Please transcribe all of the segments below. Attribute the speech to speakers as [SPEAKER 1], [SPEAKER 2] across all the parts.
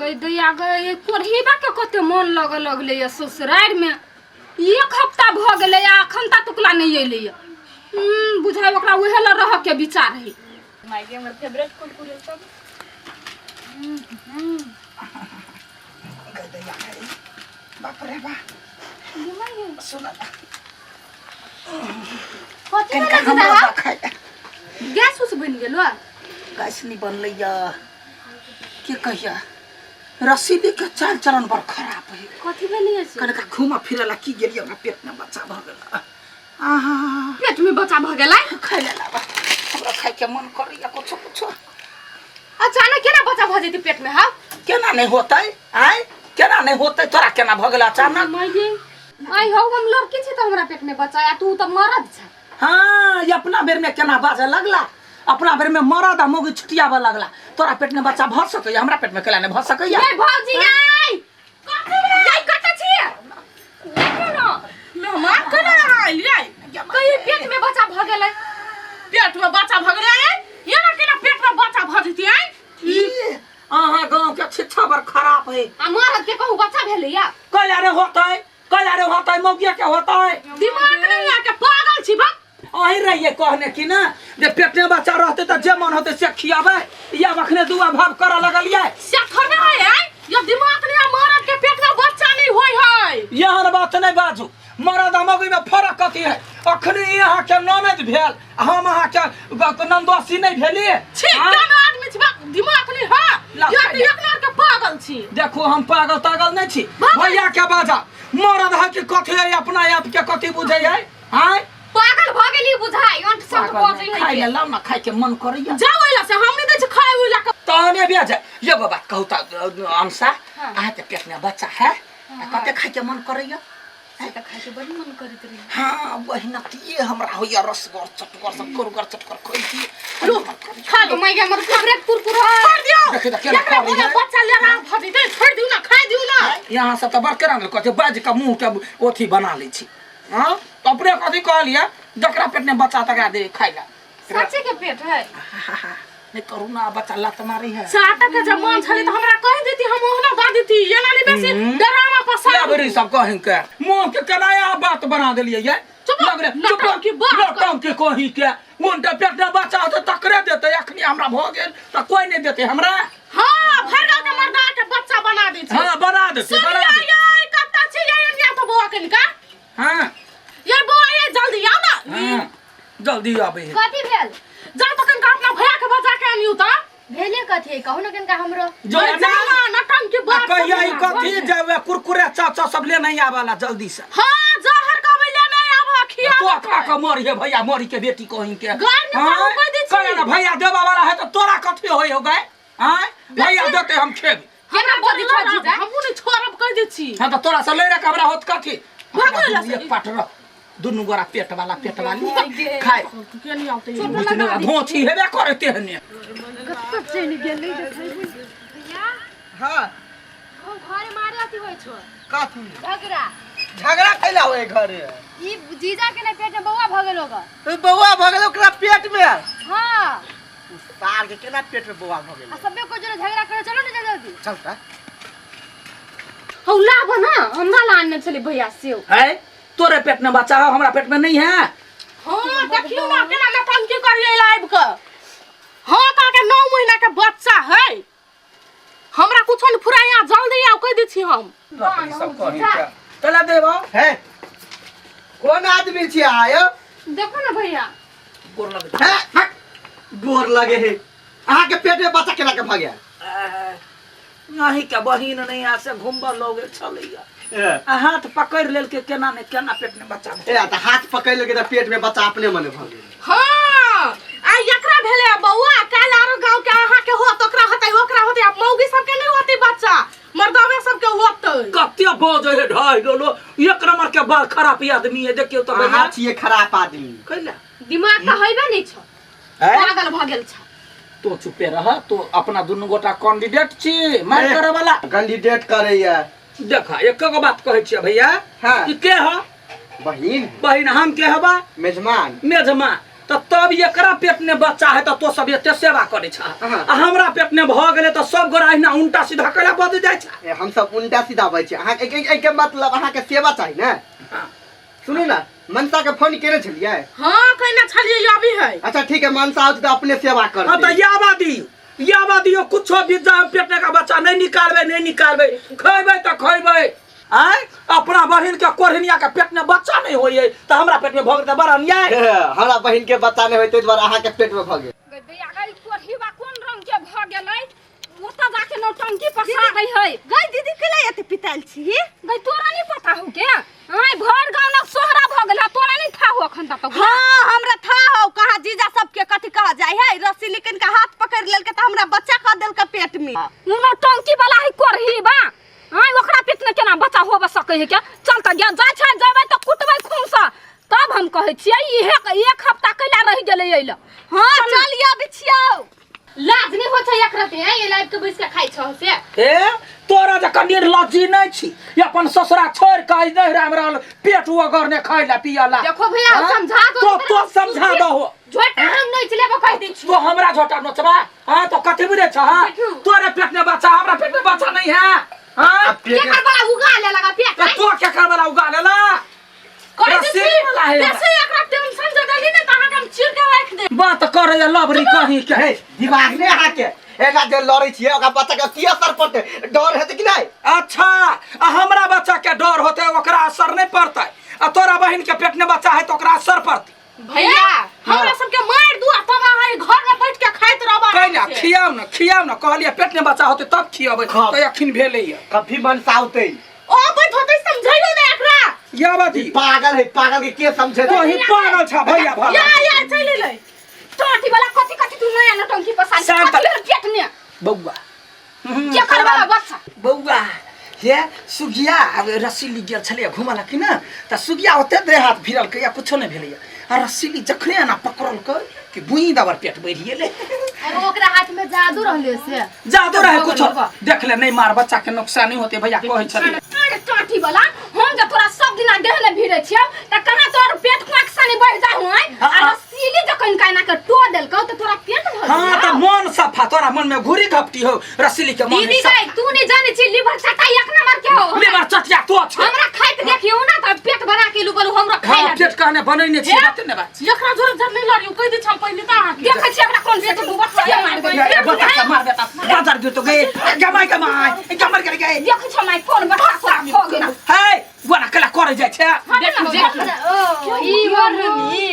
[SPEAKER 1] कह दिया गए कोरहीबा के कते मन लगले ये ससुराल में। एक हफ्ता भ गेले अखन तक टुकला नहीं अइले। बुझाय ओकरा उहे ल रह के विचार है।
[SPEAKER 2] माय के हमर फेवरेट कुरकुरे सब
[SPEAKER 3] कह दिया गए बाप रे बा सुन
[SPEAKER 1] कथि
[SPEAKER 3] कनका
[SPEAKER 1] करे
[SPEAKER 3] हमरा
[SPEAKER 1] दादा
[SPEAKER 3] खाए
[SPEAKER 1] गैस उस बन गेलो।
[SPEAKER 3] गैस नहीं बनले या के कहिया रसीली के चाल चलन पर खराब है।
[SPEAKER 1] कथि बनिए से
[SPEAKER 3] कनका घुमा फिरला की गेलिए हमरा पेट में बच्चा भ गेल। आहा
[SPEAKER 1] पेट में बच्चा भ गेलै।
[SPEAKER 3] खाइ लेला बा हमरा खाइ के मन करैया कुछो कुछो।
[SPEAKER 1] अचानक केना बच्चा भ जेती पेट में? हा
[SPEAKER 3] केना नहीं होतै आय केना नहीं होतै तोरा केना भ गेल अचानक?
[SPEAKER 1] माये आई हो हम लड़की छी त हमरा पेट में बच्चा या तू त मरद छ।
[SPEAKER 3] हां ये अपना बेर में केना बाजे लगला? अपना बेर में मरद आ मोगी छुटियाबे लगला। तोरा पेट में बच्चा भ सकैया हमरा पेट में केला नहीं भ सकैया?
[SPEAKER 1] ए भौजी आई कथि रे आई कत छी? देखो न
[SPEAKER 2] मेहमान केना आइल रे?
[SPEAKER 1] कहीं पेट में बच्चा भ गेलै।
[SPEAKER 2] पेट में बच्चा भ गेलै? ये ना केना पेट में बच्चा भ जेती है?
[SPEAKER 3] ई आहा गांव के शिक्षा बर खराब है।
[SPEAKER 1] आ मरद के कहू बच्चा भेलैया।
[SPEAKER 3] कला रे होतै मोगिया के होतै।
[SPEAKER 2] दिमाग नहीं आ के पागल छी बा।
[SPEAKER 3] अही रहिए कहने की ना जे पेट में बच्चा रहते तो जे मन होते से खियाबे या अखने दुआ भाव करे लगलिए।
[SPEAKER 2] से थोड़े है ये दिमाग नहीं आ मरद के पेट में बच्चा नहीं होय है।
[SPEAKER 3] यहन बात नहीं बाजू। मरद मौगी में फर्क कथी है? अखने यहाँ के ननद भेल हम अहाँ के नंदोसी नहीं भेली।
[SPEAKER 2] छी केना आदमी छी बा दिमाग नहीं है। ये तो एक नर के पागल छी।
[SPEAKER 3] देखो हम पागल तागल नहीं छी। भैया के बाजा मरद है कि कथी है अपना आप के कथी बुझे है? हां
[SPEAKER 1] पागल भ गेली बुझाई अंत सब बजै है।
[SPEAKER 3] खाइ ले लाउ ना खाइ के मन करैया।
[SPEAKER 2] जाओ एला से हम नहीं दै छी खाए उला के।
[SPEAKER 3] तहने बिया जा एगो बात कहू त अंसा अहाँ के पेट में बच्चा है कते खाइ के मन करैया?
[SPEAKER 1] से त खाइ के बड़ी मन करैत रही।
[SPEAKER 3] हां बहिना ये हमरा होया रसगर चटकर सब कुरगर चटकर खोइ की
[SPEAKER 2] लो खा लो।
[SPEAKER 1] माय के हमर फेवरेट कुरकुरा
[SPEAKER 2] छोड़ दियो।
[SPEAKER 3] देखे त केना
[SPEAKER 2] एकरा
[SPEAKER 3] खाइ
[SPEAKER 2] बोले
[SPEAKER 3] है।
[SPEAKER 2] बच्चा ले रहा भ जेते छोड़ दियो ना खाइ दियो ना।
[SPEAKER 3] यहाँ सब त बड़के रंग कहते बाज के मुंह के ओथी बना लै छी। हां तो अपने कथी कहलिए जकरा पेट में बच्चा तका दे खाइला।
[SPEAKER 1] सच्चे के पेट है।
[SPEAKER 3] नहीं करू ना बच्चा लात मारी है।
[SPEAKER 2] साटा के जमान छले त हमरा कह देती हम ओहना द देती। ये ना नहीं बेसी डरामा पसा
[SPEAKER 3] लाबरी सब कहिन के मुंह के केनाया बात बना देलिए ये।
[SPEAKER 2] चुप
[SPEAKER 3] लग रे
[SPEAKER 2] लटम की बात
[SPEAKER 3] लटम के कहि के मुंडा पेट में बच्चा होते तकरे देते अखनी हमरा भ गेल त कोई नहीं देते हमरा।
[SPEAKER 2] हां भरगा के मर्दा के बच्चा बना दै छी।
[SPEAKER 3] हां बना देते बना
[SPEAKER 2] सुनिया
[SPEAKER 3] देते।
[SPEAKER 2] ये कत्ता छी ये तो बुआ के निका।
[SPEAKER 3] हां
[SPEAKER 2] ये बुआ ये जल्दी आओ ना।
[SPEAKER 3] हां जल्दी आबे है।
[SPEAKER 1] कथि भेल?
[SPEAKER 2] जा तो कनका अपना भैया के बचा के आनियो त।
[SPEAKER 1] भेले कथि कहू न कनका हमरो।
[SPEAKER 3] जो
[SPEAKER 2] जा ना नटन की बात।
[SPEAKER 3] कहिया ई कथी जावे कुरकुरे चाचा सब ले नहीं आवाला जल्दी से।
[SPEAKER 2] हां जहर का ले नहीं आवा खिया।
[SPEAKER 3] तो का के मरी है भैया मरी के बेटी कहिन के।
[SPEAKER 2] गाय ने पाऊ कह दै छी।
[SPEAKER 3] कहले ना भैया देवा वाला है तो तोरा कथी होय हो गए? हां भैया देते हम खेबी।
[SPEAKER 2] हमरा बदी छोड़ दी जा। हमहु नहीं छोड़ब कह दै छी।
[SPEAKER 3] हां तो तोरा से ले रे हमरा होत कथी?
[SPEAKER 2] भागला से
[SPEAKER 3] एक पाट रख दुनु गोरा पेट वाली खाए
[SPEAKER 2] के नहीं आते।
[SPEAKER 3] बुझने धोची हेबे करते हने।
[SPEAKER 1] कत्तो चली गेलै देखाइ भैया।
[SPEAKER 4] हाँ
[SPEAKER 1] ओ घरे मारे अथी होय छो
[SPEAKER 4] कथी
[SPEAKER 1] झगड़ा।
[SPEAKER 4] झगड़ा कैला हुए घरे?
[SPEAKER 1] ई जीजा के ने पेट में बौआ भ गेल होगा।
[SPEAKER 4] तो बौआ भ गेल ओकरा पेट में।
[SPEAKER 1] हां
[SPEAKER 4] सार के केना पेट में बौआ भ गेल?
[SPEAKER 1] आ सबे को जोरे झगड़ा करे चलो ना जल्दी।
[SPEAKER 4] चलता
[SPEAKER 1] हौला बना हमरा लाने चले भैया से।
[SPEAKER 3] है तोरे पेट में बच्चा है हमरा पेट में नहीं है।
[SPEAKER 2] हां देखियो ना केना नटन की करिए लाइव के। हां का के 9 महीना के बच्चा है। हमरा कुछो न फुराया जल्दी आओ कह दै छी हम।
[SPEAKER 3] सब कहिन के चला देबो
[SPEAKER 4] है कौन आदमी छी आयो?
[SPEAKER 1] देखो ना भैया
[SPEAKER 3] गोर लगे
[SPEAKER 4] है गोर लगे है। अहाँ के पेट में बच्चा केना के भ गया?
[SPEAKER 3] नहीं के बहिन नहीं आ से घुमबा लोगे चलैया। हाथ पकड़ लेल के केना ने केना पेट में बच्चा
[SPEAKER 4] ए त हाथ पकड़ लेके त पेट में बच्चा अपने मने भ गेल।
[SPEAKER 2] हां आ एकरा भेले बौआ काल आरो गांव के अहा के होत ओकरा होतै ओकरा होतै अब मौगी सब के नहीं होतै बच्चा मर्दावे सब के होतै।
[SPEAKER 3] कत्ते बोझ है ढाई गेलो एक नंबर के बड़ खराब आदमी है देखियो तो
[SPEAKER 4] अहाँ
[SPEAKER 3] भैया
[SPEAKER 4] छिए खराब आदमी।
[SPEAKER 3] कैला
[SPEAKER 1] दिमाग त हैबे नहीं छ।
[SPEAKER 3] है
[SPEAKER 1] पागल भ गेल छ।
[SPEAKER 3] तो चुपे रह तो अपना दुनु गोटा कैंडिडेट छी मार करे वाला
[SPEAKER 4] कैंडिडेट करैया।
[SPEAKER 3] देखा एक गो बात कहै छियै भैया
[SPEAKER 4] हाँ।
[SPEAKER 3] ई के ह
[SPEAKER 4] बहिन
[SPEAKER 3] बहिन हम के हबा
[SPEAKER 4] मेजमान
[SPEAKER 3] मेजमान तो तब एकरा पेट में बच्चा है तो सब एते सेवा करे छ आ हमरा पेट में भ गेले तो सब गोरा अहिना उल्टा सीधा करे बद जाय छ।
[SPEAKER 4] हम सब उल्टा सीधा बाजै छी। अहाँ के मतलब अहाँ के सेवा चाही ने। सुनू ना, मनसा के फोन केने छलिए?
[SPEAKER 2] हां कहना छलिए अभी है।
[SPEAKER 4] अच्छा ठीक है, मनसा आउ तो अपने सेवा कर।
[SPEAKER 3] हां त यावा दियो कुछो बिजा पेट का बच्चा नहीं निकालबे खइबे त खइबे। आय अपना बहिन के कोरहनिया के पेट में बच्चा नहीं होइए त हमरा पेट में भग त बड़ा न्याय।
[SPEAKER 4] हमरा बहिन के बच्चा नहीं होते द्वारा अहाँ के पेट में भगे।
[SPEAKER 1] गई अगर कोरहीबा कोन रंग के भ गेलै ओता जाके नौटंकी पसा गई है।
[SPEAKER 2] गई दीदी केला एते पिताल छी?
[SPEAKER 1] गई तोरा नहीं पता हो के? आय भर गांव न सोहरा भ गेला तोरा नहीं था हो अखन तक।
[SPEAKER 2] हां हमरा था हो कहा जीजा सबके कथि कहा जाय है रस्सी लेकिन का हाथ पकड़ लेल के त हमरा बच्चा क देल के पेट में।
[SPEAKER 1] उ नौटंकी वाला है कोरहीबा। आय ओकरा पेट में केना बच्चा होब सकै है के? चल त जा जा छै जबै त कुटबै खून से तब हम कहै छियै इहे एक हफ्ता कैला रह गेलै एला।
[SPEAKER 2] हां चलिए बिछियो।
[SPEAKER 5] लाज नहीं हो छै एकरते है ये लाइव के बैस के खाइ छ से।
[SPEAKER 3] ए तोरा ज कनीर लज्जी नहीं छी अपन ससुरा छोड़ के आई नहीं राम रहल पेट वगर ने खाइला पियाला।
[SPEAKER 5] देखो भैया समझा दो
[SPEAKER 3] तो समझा दो
[SPEAKER 5] झोटा हम नहीं चले वो कह दै छी।
[SPEAKER 3] तो हमरा झोटा नोचबा। हां तो कथि बुझे छ? हां तोरे पेट में बच्चा हमरा पेट में बच्चा नहीं है। हां
[SPEAKER 5] के कर वाला उगा ले लगा पेट है
[SPEAKER 3] तो क्या कर वाला उगा लेला
[SPEAKER 2] कैसे एकरा टेंशन जगली ने कहां हम चिर के रख दे।
[SPEAKER 3] बात करे लबरी कहीं के
[SPEAKER 4] हे दिमाग ने अहाँ के एना जे लड़ै छियै ओकरा बच्चा के की असर पड़तै? डर हेतै कि नहीं?
[SPEAKER 3] अच्छा हमरा बच्चा के डर होते ओकरा असर नहीं पड़तै आ तोरा बहिन के पेट में बच्चा है तो ओकरा असर पड़तै।
[SPEAKER 2] भैया हमरा सबके मार दू तब अहाँ घर में बैठ के खाइत रहबा।
[SPEAKER 3] कैला खियाव न कहलिए पेट में बच्चा होते तब खियाबै तो अखिन भेलै है।
[SPEAKER 4] कभी मनसा आउतै
[SPEAKER 2] ओ बैठ होतै समझैलो ने एकरा।
[SPEAKER 3] यावदी
[SPEAKER 4] पागल है, पागल के समझे?
[SPEAKER 3] तो ही पागल छ भैया भला।
[SPEAKER 2] या चली ले
[SPEAKER 1] टोटी वाला कथि तू नया नौटंकी पसा
[SPEAKER 3] शांत।
[SPEAKER 1] पेट में
[SPEAKER 3] बौआ
[SPEAKER 1] के कर वाला बच्चा
[SPEAKER 3] बौआ ये सुगिया रसीली गेल छले घुमला कि ना त सुगिया ओते दे हाथ भिरल के या कुछो नहीं भेलै आ रसीली जखने ना पकड़ल के कि बुई दबर पेट बढ़ गेले।
[SPEAKER 5] और ओकरा हाथ में जादू रहले से
[SPEAKER 3] जादू रहे कुछो देख ले नहीं मार बच्चा के नुकसान नहीं होते भैया कहै छले।
[SPEAKER 1] अरे टोटी वाला हम जे तोरा सब दिना देहले भिड़े छियौ त कना तोर पेट कोक सनी बढ़ जा हुआई आ रसीली जखन काना के टो देलकौ त तोरा पेट भर।
[SPEAKER 3] हां त मन सफा तोरा मन में घुरी घपटी हो रसीली के मन में।
[SPEAKER 5] दीदी गई तू नहीं जाने छी लिवर चटा एक नंबर के हो।
[SPEAKER 3] लेबर चटिया तो छ
[SPEAKER 5] हमरा खाइत देखियो ना त पेट बना के लुबल हमरा खाइ
[SPEAKER 3] हां पेट कहने बनैने छी बात ने बात।
[SPEAKER 2] एकरा जोर जर नहीं लड़ियो कह दे छल पहिले त अहाँ के
[SPEAKER 1] देखै छी हमरा कोन पेट बच्चा मार गई
[SPEAKER 3] बच्चा के मार देता बाजार गिर तो गए कमाई कमर कर गए।
[SPEAKER 1] देखै छी माय कोन बच्चा हो गेल
[SPEAKER 3] हे गोना कला करे जाय छै।
[SPEAKER 5] ओ ई मरनी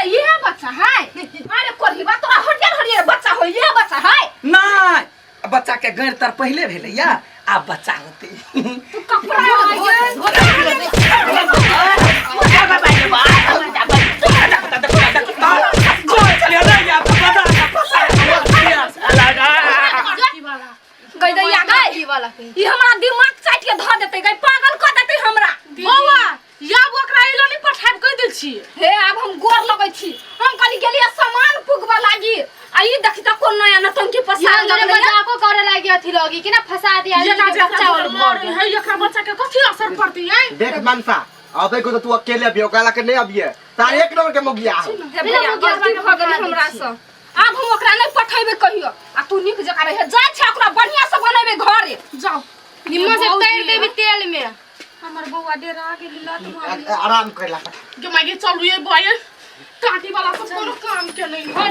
[SPEAKER 1] ये बच्चा है। अरे कोरहीबा तोरा हरियर बच्चा हो ये बच्चा है।
[SPEAKER 3] नहीं बच्चा के गैर तर पहले भेले या अब बच्चा होते
[SPEAKER 1] तू कपड़ा गई दैया गई
[SPEAKER 5] वाला
[SPEAKER 1] ई हमरा दिमाग चाट के ध देतै गई पागल क देतै हमरा।
[SPEAKER 2] बौआ या ओकरा इलो नहीं पठाब कह दे छी।
[SPEAKER 1] हे अब हम गोर लगै छी हम कली गेलिए सामान पुगबा लागी आ ई देखि त कोन नया नौटंकी पसा
[SPEAKER 5] मेरे मजाको करे लागी अथी लगी कि ना फसा दिया
[SPEAKER 2] ये ना
[SPEAKER 5] बच्चा और भर दे।
[SPEAKER 2] है एकरा बच्चा के कथि असर पड़ती है?
[SPEAKER 4] देख मनसा अबे को तो तू अकेले भी ओकरा के नहीं अबिए तार एक नंबर के मोगिया हो।
[SPEAKER 1] हे भैया गलती भ गेलै हमरा से अब हम ओकरा नहीं पठेबे कहियो आ तू निक जका रहे जाय छै ओकरा बढ़िया से बनैबे घरे जाओ
[SPEAKER 5] निम्मा से तैर देबी तेल में।
[SPEAKER 1] हमर बौआ डेरा गेली लत मारी
[SPEAKER 4] आराम करला
[SPEAKER 2] के मागे चलू ये बॉय काटी वाला सब कोनो काम के नहीं है।